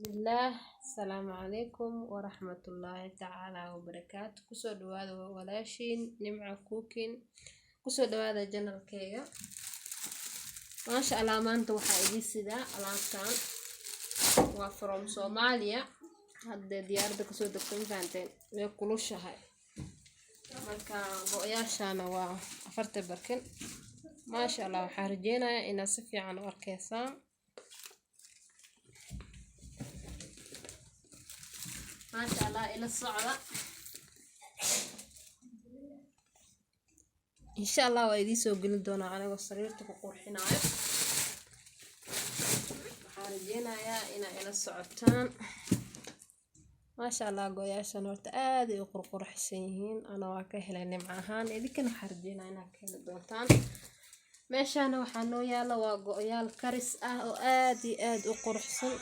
الله. السلام عليكم ورحمة الله تعالى وبركاته. كسر دواد ولاشين نمع كوكين كسر دواد جنر كيا ما شاء الله. ما انتو حاجي سدا العطان وفرم صوماليا هاد ديار كسر دكتور فانتين يأكلوش هاي marka go'yaashana waa afarta barkin ma sha Allah. waxaan rajeynayaa inaad si fiican u arkaysaan. ma sha Allah ila socda insha Allah waa idin soo gelin doonaa anigoo sariirta ku qurxinayo. waxaan rajeynayaa inaad ila socotaan. ما شاء الله go'yaashan horta aad ay u qurxsan yihiin. ana waa ka helay nimco ahaan idinkana xarjina inaad ka heli doontaan. meeshana waxaa noo yaala waa go'yaal karis ah oo aad iyo aad u qurxsan.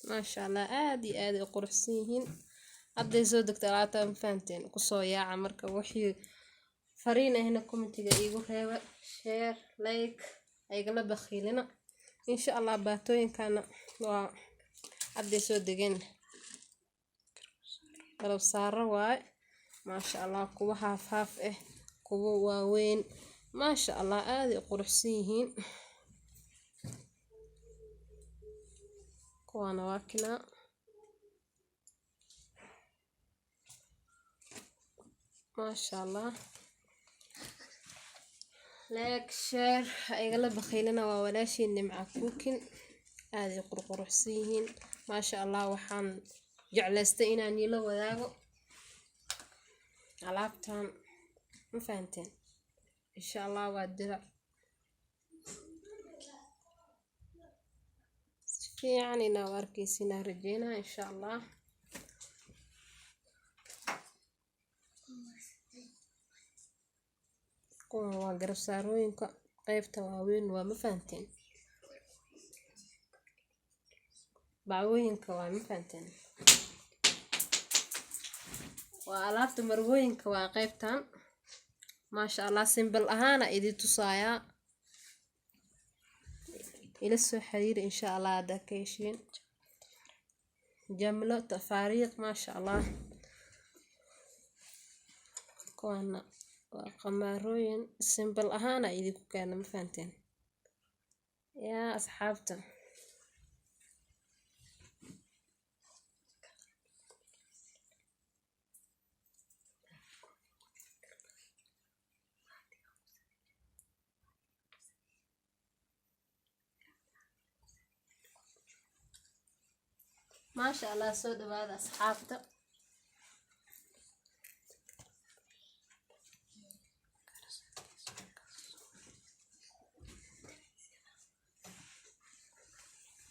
ما شاء الله aad iyo aad u qurxsan yihiin. hadday soo degto alaabta faanteen ku soo yaaca marka wixii fariinayna commentiga iigu reeba share like aygala bakhiilina insha Allah. baatooyinkana waa hadday soo degeen qalab saaro waay. ما شاء الله kuwa haaf kuwa waaweyn ما شاء الله aad ay quruxsan yihiin. kuwana waa kina ما شاء الله. like share aygala bakhiilina waa walaashii nimca cooking aad ay quruxsan yihiin. ما شاء الله waxaan jeclaystay inaan ila wadaago alaabtan ma fahanteen. insha Allah waa dirac fiican inaad arkaysiin rajeynaa insha Allah. kuwan waa garab saarooyinka qaybta waaweyn waa ma fahanteen. bacwooyinka waa ma fahanteen. waa alaabta marwooyinka waa qaybtan. ما شاء الله simple ahaana idin tusaaya ila soo xiriir insha Allah. hada ka heshiin jamlo tafaariiq ما شاء الله. kuwana waa qamaarooyin simple ahaana idinku keena ma fahanteen yaa asxaabta. ما شاء الله soo dhawaada asxaabta.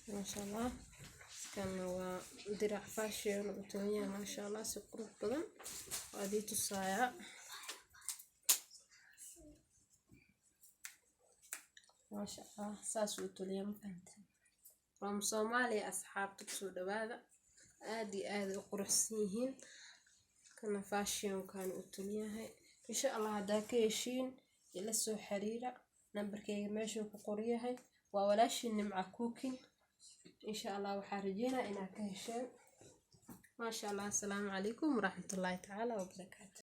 ما شاء الله كان درع فاشل وتونيا ما شاء الله سقروف بدن وادي تصايا. ما شاء الله ساس وتوليا مفهمت from Somalia أصحاب تكسو دوادا آدي قرحسيهين كنا فاشيون كانوا التوليا هاي إن شاء الله. هدا كيشين إلا سو حريرة نمبر كي ماشي وقوريا هاي وولاشي نمع كوكين إن شاء الله. وحارجينا إنا كهشين ما شاء الله. السلام عليكم ورحمة الله تعالى وبركاته.